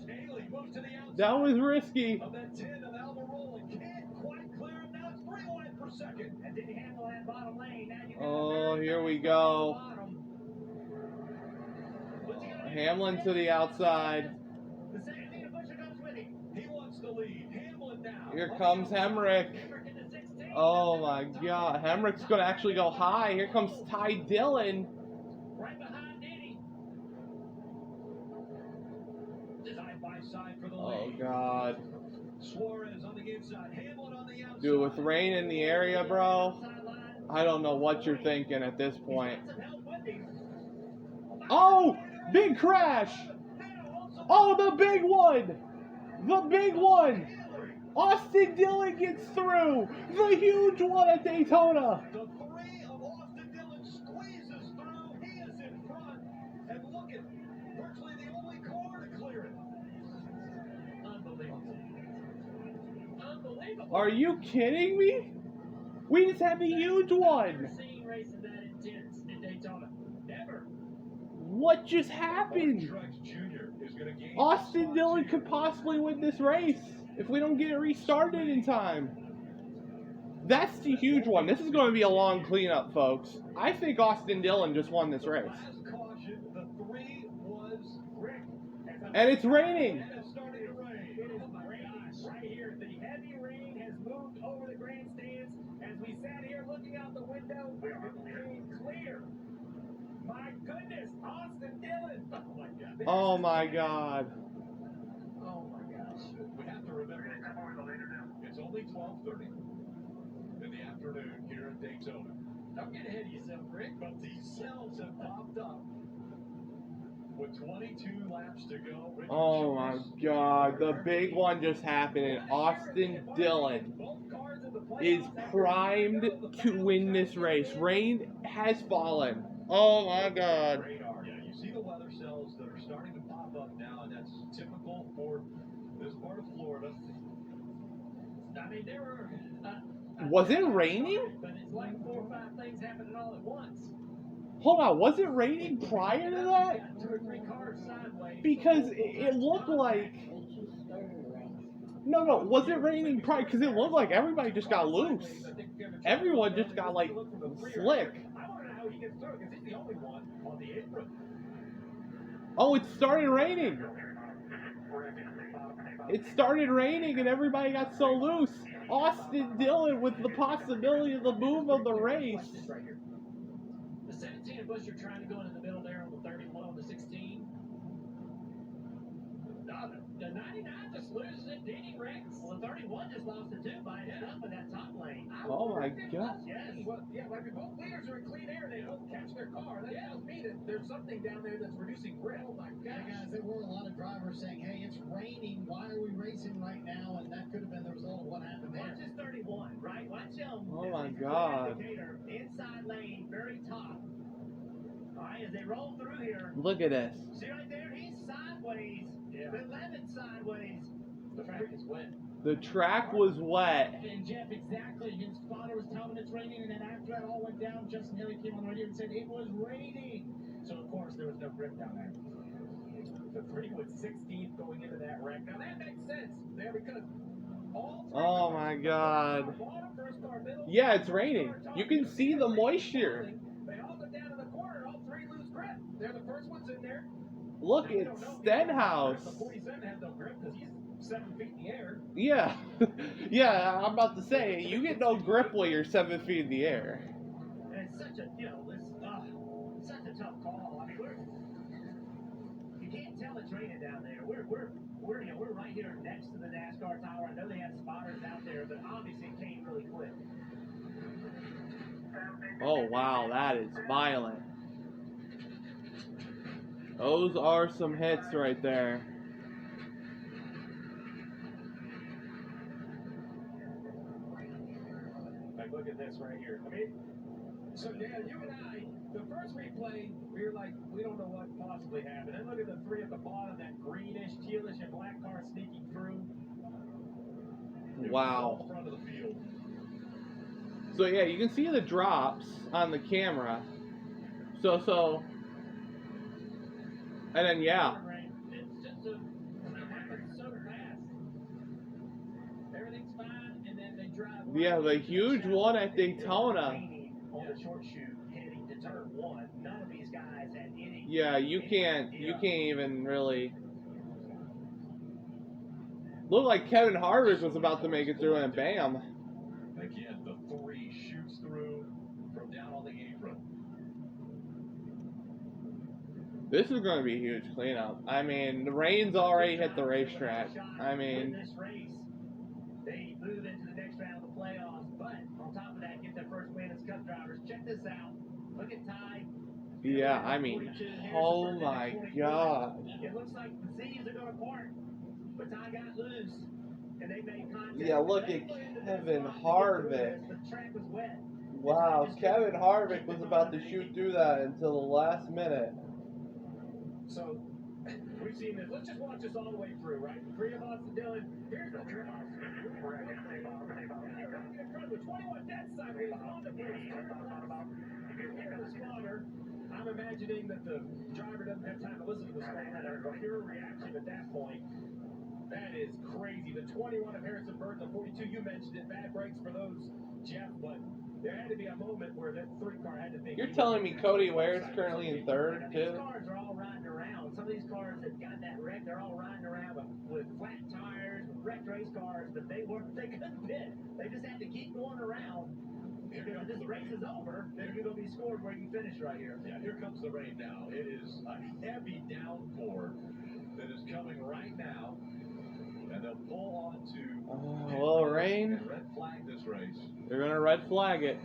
Speaker 3: Haley moves to the outside
Speaker 1: That was risky.
Speaker 3: of that 10 of Almirola. Can't quite clear him. Now it's 3 wide per second.
Speaker 7: And then Hamill had bottom lane. Now you got
Speaker 1: Oh,
Speaker 7: a
Speaker 1: here we
Speaker 7: bottom.
Speaker 1: go.
Speaker 7: What's he gonna do?
Speaker 1: Hamlin to the outside.
Speaker 7: The second leader Busher comes with him.
Speaker 3: He wants the lead. Hamlin now.
Speaker 1: Here comes Hemrick.
Speaker 7: Hemrick in the 16.
Speaker 1: Oh my God, Hemrick's gonna actually go high. Here comes Ty Dillon.
Speaker 7: Right behind Denny.
Speaker 3: Side by side for the
Speaker 1: Oh
Speaker 3: lead.
Speaker 1: God,
Speaker 3: Suarez on the inside. Hamlin on the outside.
Speaker 1: dude, with rain in the area, bro,
Speaker 7: Outside line.
Speaker 1: I don't know what you're thinking at this point.
Speaker 7: Got some help with him.
Speaker 1: Oh, big crash. Oh, the big one. The big one. Austin Dillon gets through. The huge one at Daytona.
Speaker 3: The 3 of Austin Dillon squeezes through. He is in front. And look at virtually the only car to clear it.
Speaker 7: Unbelievable. Unbelievable.
Speaker 1: Are you kidding me? We just had the huge one.
Speaker 7: Never seen racing that intense in Daytona. Never.
Speaker 1: What just happened?
Speaker 3: Truex Jr. is going to gain
Speaker 1: Austin
Speaker 3: spots
Speaker 1: Dillon
Speaker 3: here.
Speaker 1: could possibly win this race if we don't get it restarted in time. That's the huge one. This is going to be a long cleanup, folks. I think Austin Dillon just won this race.
Speaker 3: Last caution, the 3 was Rick.
Speaker 1: And it's raining.
Speaker 3: And it's starting to rain.
Speaker 7: It is raining right here. The heavy rain has moved over the grandstands. As we sat here looking out the window, it became clear. My goodness, Austin Dillon. Oh my God.
Speaker 1: Oh my God.
Speaker 7: Oh my gosh.
Speaker 3: We have to remember, it's only 12:30 in the afternoon here at Daytona.
Speaker 7: Don't get ahead of yourself, Rick.
Speaker 3: But these cells have popped up with 22 laps to go. Richard
Speaker 1: Oh my
Speaker 3: Childress,
Speaker 1: God. The big one just happened, and Austin Dillon is primed to win this race. Rain has fallen. Oh my God.
Speaker 3: Radar. Yeah, you see the weather cells that are starting to pop up now, and that's typical for
Speaker 2: This part of Florida. I mean, there were.
Speaker 1: Was it raining?
Speaker 2: But it's like 4 or 5 things happening all at once.
Speaker 1: Hold on, was it raining prior to that?
Speaker 2: Got 2 or 3 cars sideways.
Speaker 1: Because it looked like... No, was it raining prior? Because it looked like everybody just got loose. Everyone just got, like, slick.
Speaker 2: I want to know how he gets through because he's the only one on the apron.
Speaker 1: Oh, it started raining. It started raining and everybody got so loose. Austin Dillon with the possibility of the move of the race.
Speaker 2: The 17 of us are trying to go into the middle there on the 31 on the 16. No, the 99 just loses it. Danny Rex.
Speaker 3: Well, the 31 just lost it too by up in that top lane.
Speaker 1: Oh my God.
Speaker 2: Yes. Well, yeah, like if both leaders are in clean air, they don't catch their car. That tells me that there's something down there that's reducing grip. Oh my
Speaker 3: Yeah,
Speaker 2: gosh.
Speaker 3: guys, there were a lot of drivers saying, hey, it's raining. Why are we racing right now? And that could have been the result of what happened there.
Speaker 7: Watch this 31, right? Watch him.
Speaker 1: Oh my
Speaker 7: This is
Speaker 1: God.
Speaker 7: the indicator. Inside lane, very top. All right, as they roll through here.
Speaker 1: Look at this.
Speaker 7: See right there? He's sideways.
Speaker 2: Yeah.
Speaker 7: 11 sideways.
Speaker 2: The track is wet.
Speaker 1: The track was wet.
Speaker 3: And Jeff, exactly. His spotter was telling him it's raining, and then after that all went down, Justin Haley came on the radio and said it was raining. So, of course, there was no grip down there.
Speaker 2: The 3 was 16th going into that wreck. Now that makes sense there because all 3
Speaker 1: Oh
Speaker 2: cars,
Speaker 1: my God.
Speaker 2: bottom, first car middle,
Speaker 1: Yeah, it's raining. You can see the moisture.
Speaker 2: They all go down to the corner. All 3 lose grip. They're the first ones in there.
Speaker 1: Look,
Speaker 2: We
Speaker 1: it's
Speaker 2: don't know.
Speaker 1: Stenhouse.
Speaker 2: The 47 has no grip because he's 7 feet in the air.
Speaker 1: Yeah. Yeah, I'm about to say, you get no grip while you're 7 feet in the air.
Speaker 7: And it's such a, such a tough call. I mean, you can't tell it's raining down there. We're right here next to the NASCAR tower. I know they have spotters out there, but obviously it came really quick.
Speaker 1: Oh, wow, that is violent. Those are some hits right there.
Speaker 2: Like, look at this right here. I mean, so, Dan, you and I, the first replay, we were like, we don't know what possibly happened. And look at the 3 at the bottom, that greenish, tealish, and black car sneaking through.
Speaker 1: Wow.
Speaker 2: Front of the field.
Speaker 1: So yeah, you can see the drops on the camera. So, and then yeah.
Speaker 7: It's just it happens so fast. Everything's fine, and then they drive.
Speaker 1: Yeah, the huge one at Daytona.
Speaker 7: On the short shoot, heading to turn 1. None of these guys had any.
Speaker 1: Yeah, you can't even really. Looked like Kevin Harvick was about to make it through, and bam.
Speaker 2: Again, the 3 shoots through from down on the apron.
Speaker 1: This is going to be a huge cleanup. I mean, the rain's already hit the racetrack. I mean,
Speaker 7: this race, they move into the next round of the playoffs, but on top of that, get their first win as Cup drivers. Check this out. Look at Ty.
Speaker 1: yeah, I mean, oh my God.
Speaker 7: It looks like the Z's are going to part, but Ty got loose, and they made contact.
Speaker 1: Yeah, look at Kevin Harvick.
Speaker 7: The track was wet.
Speaker 1: Wow, Kevin Harvick was about to shoot through that until the last minute.
Speaker 2: So, we've seen this. Let's just watch this all the way through, right? 3 of us, Dylan. Here's the incredible 21 dead sideways on the bridge. Here's the spotter. I'm imagining that the driver doesn't have time to listen to the spotter or hear a reaction at that point. That is crazy. The 21 of Harrison Burton, the 42 you mentioned it. Bad breaks for those, Jeff, but there had to be a moment where that 3 car had to think.
Speaker 1: You're telling me Cody Ware's currently in 3rd,
Speaker 7: These
Speaker 1: too?
Speaker 7: cars are all riding around. Some of these cars that got that wreck, they're all riding around with flat tires, with wrecked race cars, but they couldn't pit. They just had to keep going around. Because if this race is over, then you're going to be scored where you finish right here.
Speaker 2: Yeah, here comes the rain now. It is a heavy downpour that is coming right now. And they'll pull on to
Speaker 1: A little rain.
Speaker 2: red flag this race.
Speaker 1: They're going to red flag it.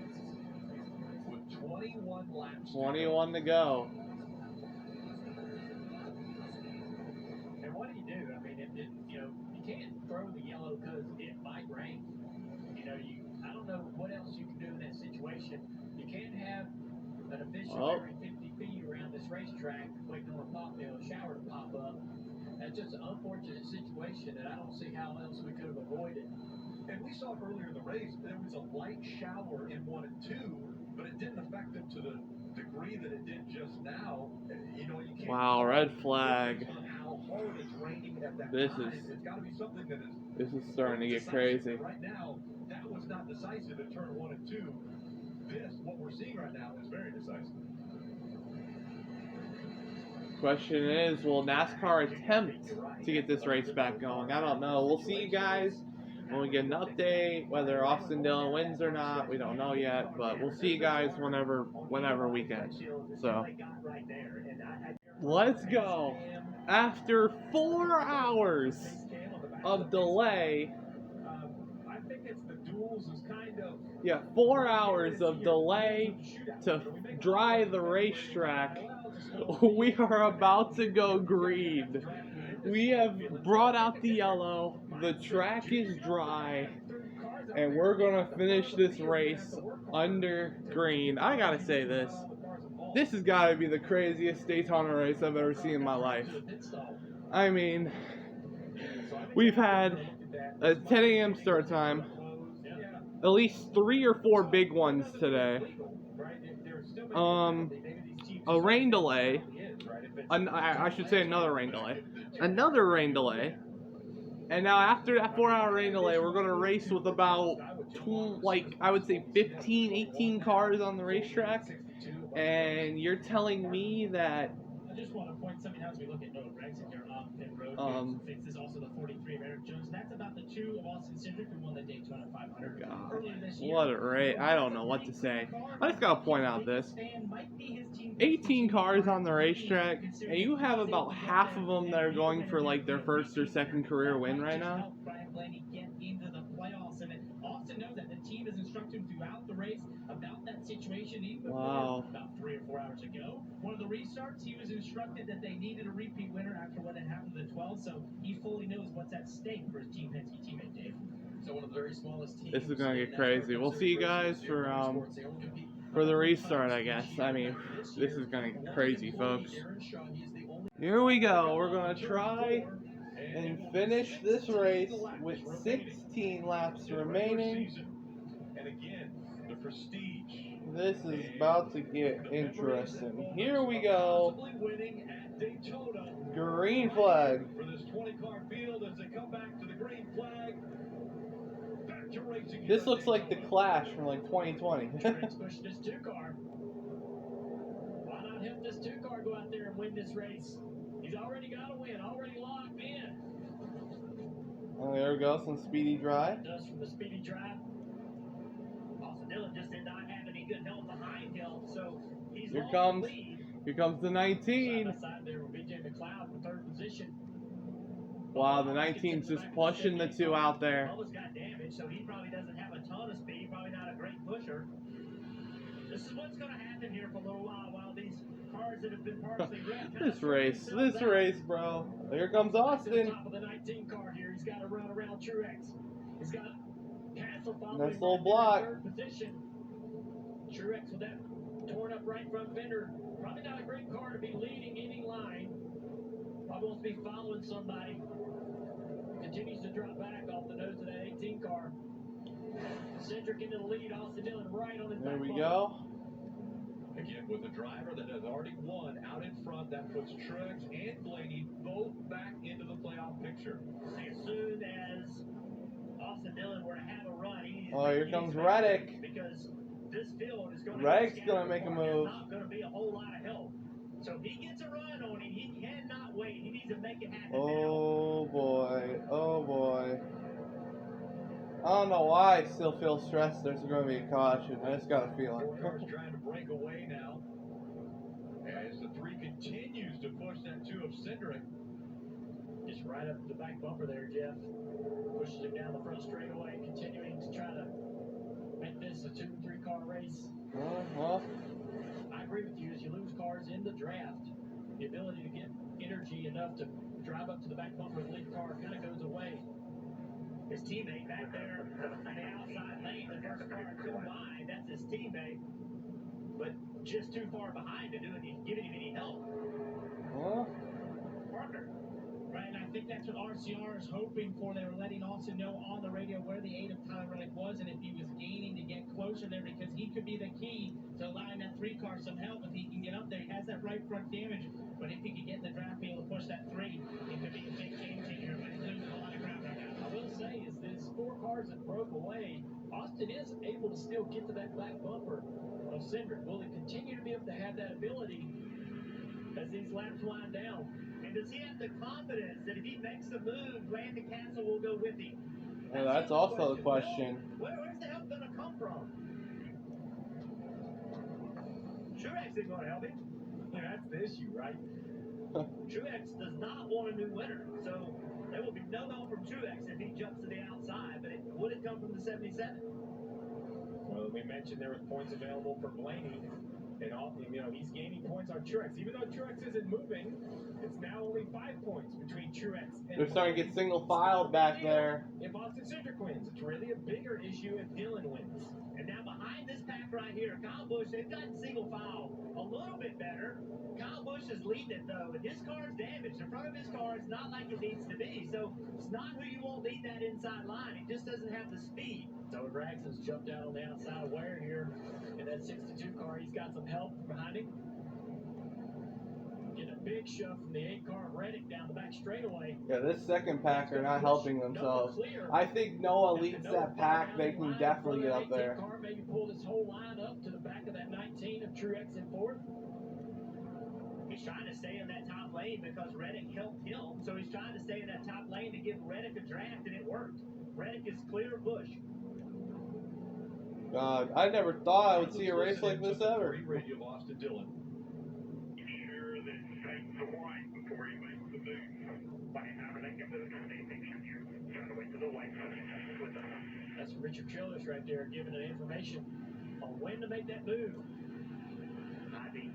Speaker 2: With 21 laps.
Speaker 1: 21 to go.
Speaker 7: And what do you do? I mean, you can't throw the yellow because it might rain. I don't know what else you can do in that situation. You can't have an official every 50 feet around this racetrack waiting on a shower to pop up.
Speaker 2: That's just an unfortunate situation, and I don't see how else we could have avoided.
Speaker 8: And we saw earlier in the race, there was a light shower in 1 and 2, but it didn't affect them to the degree that it did just now. You know, you can't.
Speaker 1: Wow, red flag.
Speaker 8: How hard it's raining at that
Speaker 1: This
Speaker 8: time.
Speaker 1: is.
Speaker 8: It's got to be something that is.
Speaker 1: This is starting to get crazy.
Speaker 8: Right now, that was not decisive in turn 1 and 2. This, what we're seeing right now, is very decisive.
Speaker 1: Question is, will NASCAR attempt to get this race back going? I don't know. We'll see you guys when we get an update. Whether Austin Dillon wins or not, we don't know yet. But we'll see you guys whenever we can. So, let's go. After 4 hours of delay.
Speaker 8: I think it's the duels is kind of.
Speaker 1: Yeah, 4 hours of delay to dry the racetrack. We are about to go green. We have brought out the yellow. The track is dry. And we're going to finish this race under green. I got to say this. This has got to be the craziest Daytona race I've ever seen in my life. I mean, we've had a 10 a.m. start time. At least 3 or 4 big ones today. A rain delay. I should say another rain delay. Another rain delay. And now after that 4-hour rain delay, we're going to race with about, I would say 15, 18 cars on the racetrack. And you're telling me that
Speaker 7: I just want to point something out as we look at Rex and your pit road. This is also the 43 of Eric Jones. That's about the 2 of Austin Cindric who won the Daytona 500 earlier this year.
Speaker 1: What a race. I don't know what to say. I just got to point out this. 18 cars on the racetrack, and you have about half of them that are going for like their first or second career win right now.
Speaker 7: Austin knows that the team has instructed him throughout the race about that situation. Even
Speaker 1: wow.
Speaker 7: About 3 or 4 hours ago, one of the restarts, he was instructed that they needed a repeat winner after what had happened to the 12. So he fully knows what's at stake for his Team Penske teammate Dave.
Speaker 2: So one of the very smallest teams.
Speaker 1: This is gonna get crazy. We'll see you guys for the restart, I guess. I mean, this is gonna get crazy, folks. Here we go. We're gonna try and finish this race with 16 laps remaining.
Speaker 8: And again, the prestige.
Speaker 1: This is about to get interesting. Here we go. Green flag.
Speaker 8: For this 20-car field as they come back to the green flag. Back to racing.
Speaker 1: This looks like the Clash from like 2020.
Speaker 7: Push this 2-car. Why not help this 2-car go out there and win this race? He's already got a win, already locked in.
Speaker 1: Oh, there we go, some speedy drive.
Speaker 7: Does from the speedy drive. Austin Dillon just did not have any good help behind him, so he's
Speaker 1: here comes the 19.
Speaker 7: Side by side there with BJ McLeod for 3rd position.
Speaker 1: Wow, the 19's just pushing the 2 out there.
Speaker 7: Bubba's got damage, so he probably doesn't have a ton of speed. Probably not a great pusher. This is what's going to happen here for a little while these cars that have been partially wrecked.
Speaker 1: This race, bro. Here comes Austin.
Speaker 7: Top of the 19 car here. He's got to run around Truex. He's got Castle following
Speaker 1: nice little block.
Speaker 7: 3rd position. Truex with that torn up right front fender. Probably not a great car to be leading any line. Probably wants to be following somebody. Continues to drop back off the nose of that 18 car. Cindric into the lead. Austin Dillon right on his back.
Speaker 1: There we go.
Speaker 8: Again, with a driver that has already won out in front, that puts Truex and Blaney both back into the playoff picture.
Speaker 7: As soon as Austin Dillon were to have a run,
Speaker 1: here comes Reddick.
Speaker 7: Because this field is going to
Speaker 1: Reddick's going to make a move.
Speaker 7: Not going to be a whole lot of help. So if he gets a run on him, he cannot wait. He needs to make it happen.
Speaker 1: Oh boy. Oh boy. I don't know why I still feel stressed there's going to be a caution. I just got a feeling.
Speaker 8: 4 cars trying to break away now. As the 3 continues to push that 2 of Cindric.
Speaker 7: Just right up the back bumper there, Jeff. Pushes him down the front straightaway, continuing to try to make this a 2 and 3 car race.
Speaker 1: Well,
Speaker 7: I agree with you. As you lose cars in the draft, the ability to get energy enough to drive up to the back bumper of the lead car kind of goes away. His teammate back there on the outside lane, the first car couldn't line. That's his teammate, but just too far behind to giving him any help.
Speaker 1: huh?
Speaker 7: Parker, right now
Speaker 3: think that's what RCR is hoping for. They were letting Austin know on the radio where the 8 of Tyler Reddick was and if he was gaining to get closer there, because he could be the key to allowing that 3 car some help if he can get up there. He has that right front damage, but if he can get in the draft, be able to push that 3, it could be a big game changer. But he's losing a lot of ground right now.
Speaker 2: I will say is these 4 cars that broke away, Austin is able to still get to that back bumper of Cindric. Will he continue to be able to have that ability as these laps wind down?
Speaker 3: And does he have the confidence that if he makes the move, Landon Castle will go with him?
Speaker 1: Well, that's also the question.
Speaker 3: Where's the help going to come from? Truex isn't going to help him.
Speaker 8: Yeah, that's the issue, right?
Speaker 3: Truex does not want a new winner, so there will be no help from Truex if he jumps to the outside, but it would have come from the 77.
Speaker 8: Well, we mentioned there was points available for Blaney, and he's gaining points on Truex. Even though Truex isn't moving, it's now only 5 points between Truex and
Speaker 1: They're starting to get single filed back there.
Speaker 8: If Austin Cindric wins, it's really a bigger issue if Dylan wins.
Speaker 3: And now behind this pack right here, Kyle Busch, they've gotten single file a little bit better. Kyle Busch is leading it though, and his car is damaged. The front of his car is not like it needs to be, so it's not who you want lead that inside line. He just doesn't have the speed.
Speaker 2: So Braxton's jumped out on the outside of Ware here in that 62 car. He's got some help behind him. Getting a big shove from the 8 car Reddick down the back straightaway.
Speaker 1: Yeah, this second pack are not helping themselves. I think Noah leads that pack. They can definitely get up there.
Speaker 2: Car maybe pull this whole line up to the back of that 19 of Truex in 4th.
Speaker 3: He's trying to stay in that top lane because Reddick helped him, so he's trying to stay in that top lane to give Reddick a draft, and it worked. Reddick is clear of Busch.
Speaker 1: God, I never thought I would see a race like this ever.
Speaker 5: Radio of Austin Dillon.
Speaker 7: You sure that Satan's white before he makes the move? By the time they can move, they think you're trying to wait till the white with them.
Speaker 2: That's Richard Childress right there giving an information on when to make that move.
Speaker 3: I mean,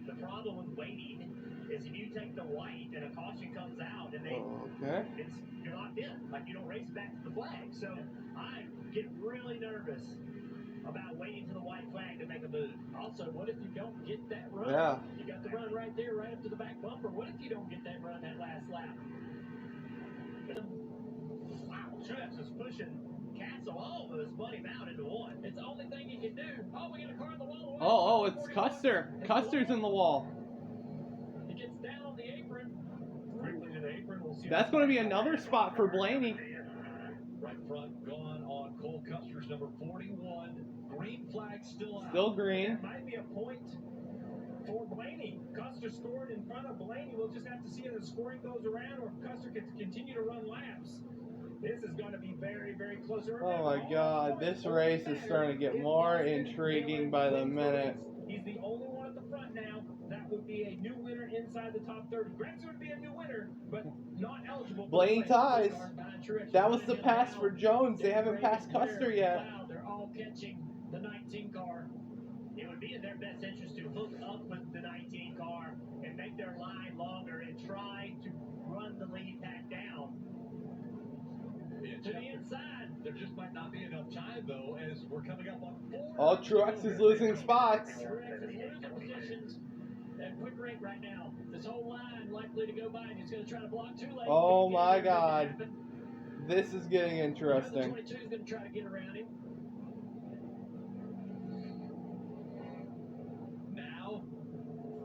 Speaker 3: the problem with waiting is if you take the white and a caution comes out and you're locked in. Like, you don't race back to the flag. So I get really nervous about waiting for the white flag to make a move.
Speaker 2: Also, what if you don't get that run?
Speaker 1: Yeah.
Speaker 2: You got the run right there, right up to the back bumper. What if you don't get that run that last lap?
Speaker 3: Wow, Truex is pushing Castle almost put him out into 1.
Speaker 2: It's the only thing you can do. Oh, we got a car on the wall.
Speaker 1: Oh, it's Custer. Custer's in the wall.
Speaker 2: He gets down on the apron. Quickly to the apron. We'll see.
Speaker 1: That's going to be another spot for Blaney.
Speaker 5: Right front gone on Cole Custer's number 41. Green flag still out.
Speaker 1: Still green.
Speaker 8: That might be a point for Blaney. Custer scored in front of Blaney. We'll just have to see if the scoring goes around or if Custer can continue to run laps. This is going to be very, very close.
Speaker 1: Oh my God, this race is starting to get more intriguing by the minute.
Speaker 8: He's the only one at the front now. That would be a new winner inside the top 30. Gregson would be a new winner, but not eligible.
Speaker 1: Blaney ties. That was the pass for Jones. They haven't passed Custer yet.
Speaker 3: They're all catching the 19 car. It would be in their best interest to hook up with the 19 car and make their line longer and try to run the lead pack down to the inside.
Speaker 5: There just might not be enough time, though, as we're coming up on 4.
Speaker 1: Oh, Truex is losing spots.
Speaker 3: Truex is losing positions at quick rate right now. This whole line likely to go by, and he's going to try to block 2 lanes.
Speaker 1: Oh my God. This is getting interesting.
Speaker 3: 22 is going to try to get around him.
Speaker 5: Now,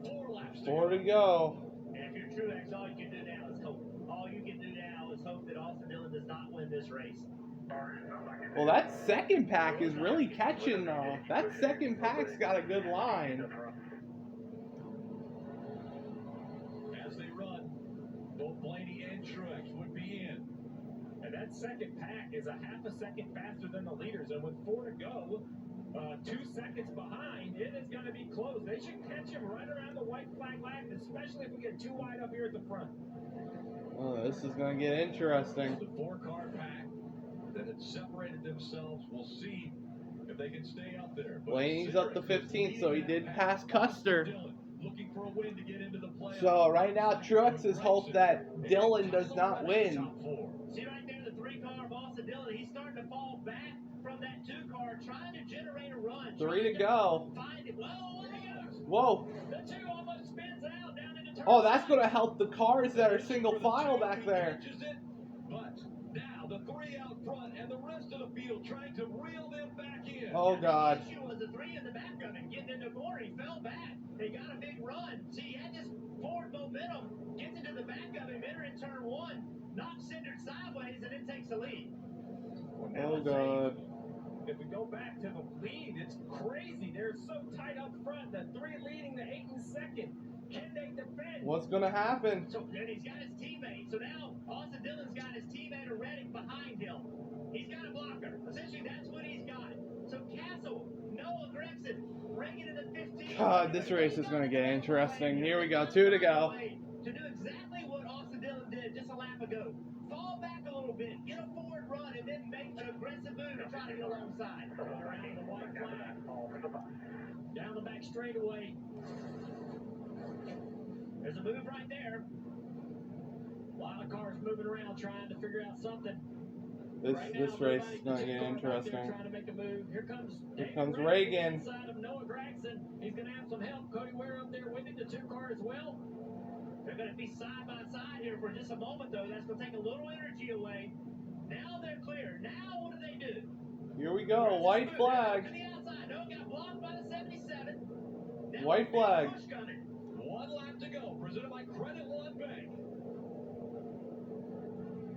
Speaker 5: 4 laps.
Speaker 1: 4 to go.
Speaker 3: And if you're Truex, all you can do now is hope. All you can do now is hope that Austin Dillon does not win this race.
Speaker 1: Well, that second pack is really catching, though. That second pack's got a good line.
Speaker 5: As they run, both Blaney and Truex would be in.
Speaker 8: And that second pack is a half a second faster than the leaders. And with 4 to go, 2 seconds behind, it is going to be close. They should catch him right around the white flag line, especially if we get too wide up here at the front.
Speaker 1: Oh, this is going to get interesting.
Speaker 5: The 4-car pack that had separated themselves. We'll see if they can stay up there. But
Speaker 1: Blaney's up to 15th, so he did pass Custer.
Speaker 5: Looking for a win to get into the playoffs.
Speaker 1: So right now, Truex hope that Dillon does not win.
Speaker 3: See right there, the 3-car of Austin Dillon. He's starting to fall back from that 2-car, trying to generate a run.
Speaker 1: 3 to go.
Speaker 3: Find it. Whoa, there he goes.
Speaker 1: Whoa.
Speaker 3: The 2 almost spins out down into
Speaker 1: Oh, that's going to help the cars that are single file back there.
Speaker 2: But now the three out front and the rest of the field trying to reel them back in.
Speaker 1: Oh, God.
Speaker 3: The issue was the three in the back of him getting into the corner. He fell back. He got a big run. See, he had this forward momentum, gets into the back of him, entering turn one, knocks Cindric sideways, and then takes the lead.
Speaker 1: Oh, God.
Speaker 8: If we go back to the lead, it's crazy. They're so tight up front. The three leading, the 8 and second. Can they defend?
Speaker 1: What's going to happen?
Speaker 3: So then he's got his teammate. So now Austin Dillon's got his teammate Reddick behind him. He's got a blocker. Essentially, that's what he's got. So Castle, Noah Gregson, bring it to the 15.
Speaker 1: God, this race is going to get interesting. Here we go. 2 to go.
Speaker 3: To do exactly what Austin Dillon did just a lap ago. Fall back a little bit, get a forward run, and then make an aggressive move to try to get alongside.
Speaker 8: Around the white flag. Down the back straightaway.
Speaker 3: There's a move right there.
Speaker 8: A lot of cars moving around trying to figure out something.
Speaker 1: This race is going to get interesting.
Speaker 8: Trying to make a move. Here
Speaker 1: comes Reagan.
Speaker 8: Inside of Noah Gregson. He's going to have some help. Cody Ware up there with him, the 2 car as well.
Speaker 3: They're going to be side by side here for just a moment, though. That's going to take a little energy away. Now they're clear. Now what do?
Speaker 1: Here we go. White flag.
Speaker 3: To the outside. No, got blocked by the 77. Now
Speaker 1: White flag.
Speaker 2: One lap to go. Presented by Credit One Bank.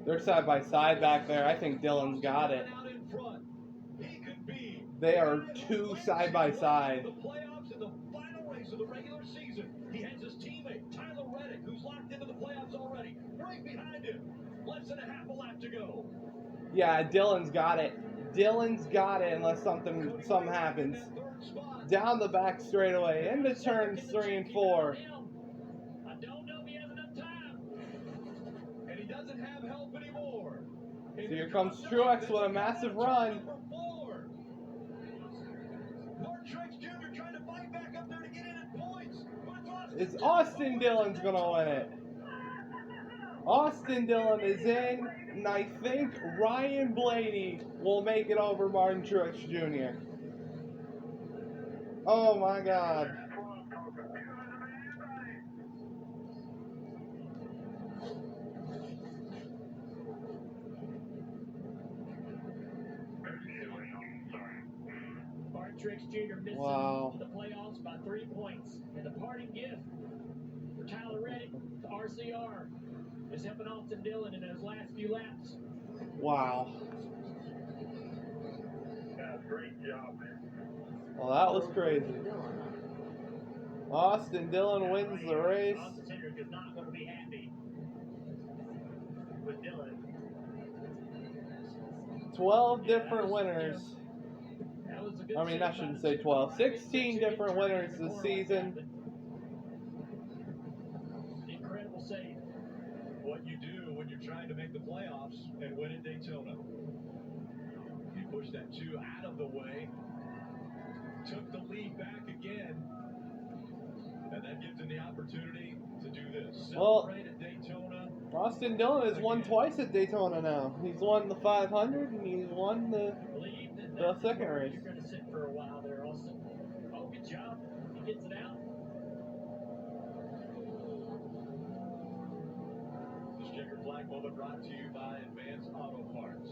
Speaker 1: They're side by side back there. I think Dillon's got it.
Speaker 2: Out in front. He could be.
Speaker 1: They are 2 side by side.
Speaker 2: The playoffs in the final race of the regular season. He has his teammate Tyler Reddick, who's locked into the playoffs already. Right behind him. Less than a half a lap to go.
Speaker 1: Yeah, Dillon's got it. Dillon's got it unless something happens. Down the back straightaway into turns 3 and 4.
Speaker 8: I don't know if he has enough time.
Speaker 2: And he doesn't have help anymore.
Speaker 1: So here comes Truex with a massive run.
Speaker 2: Mark Truex Jr. trying to fight back up there to get in at points.
Speaker 1: It's Austin Dillon's going to win it. Austin Dillon is in, and I think Ryan Blaney will make it over Martin Truex Jr. Oh my God.
Speaker 8: Martin Truex Jr. missing the playoffs by 3 points. And the parting gift for Tyler Reddick to RCR is helping Austin Dillon in those last few laps.
Speaker 1: Wow.
Speaker 7: Yeah, great job, man.
Speaker 1: Well, that was crazy. Austin Dillon wins the race.
Speaker 3: Austin Cindric is not going to be happy with Dillon.
Speaker 1: 12 different winners. I mean, I shouldn't say 12. 16 different winners this season.
Speaker 8: Incredible save.
Speaker 2: What you do when you're trying to make the playoffs and win at Daytona. You push that 2 out of the way. Took the lead back again. And that gives him the opportunity to do this. Celebrate at Daytona.
Speaker 1: Austin Dillon has won twice at Daytona now. He's won the 500 and he's won the second race.
Speaker 8: You're going to sit for a while there, Austin. Oh, good job. He gets it out.
Speaker 2: This checker flag moment brought to you by Advanced Auto Parts.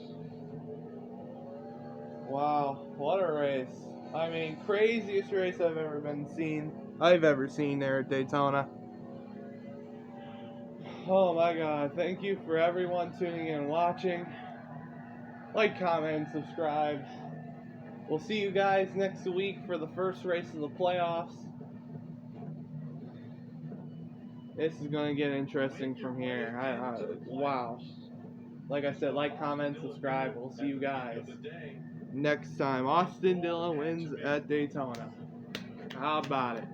Speaker 1: Wow, what a race. I mean, craziest race I've ever seen there at Daytona. Oh my God, thank you for everyone tuning in and watching. Like, comment, and subscribe. We'll see you guys next week for the first race of the playoffs. This is going to get interesting from here. Wow. Like I said, like, comment, subscribe. We'll see you guys next time. Austin Dillon wins at Daytona. How about it?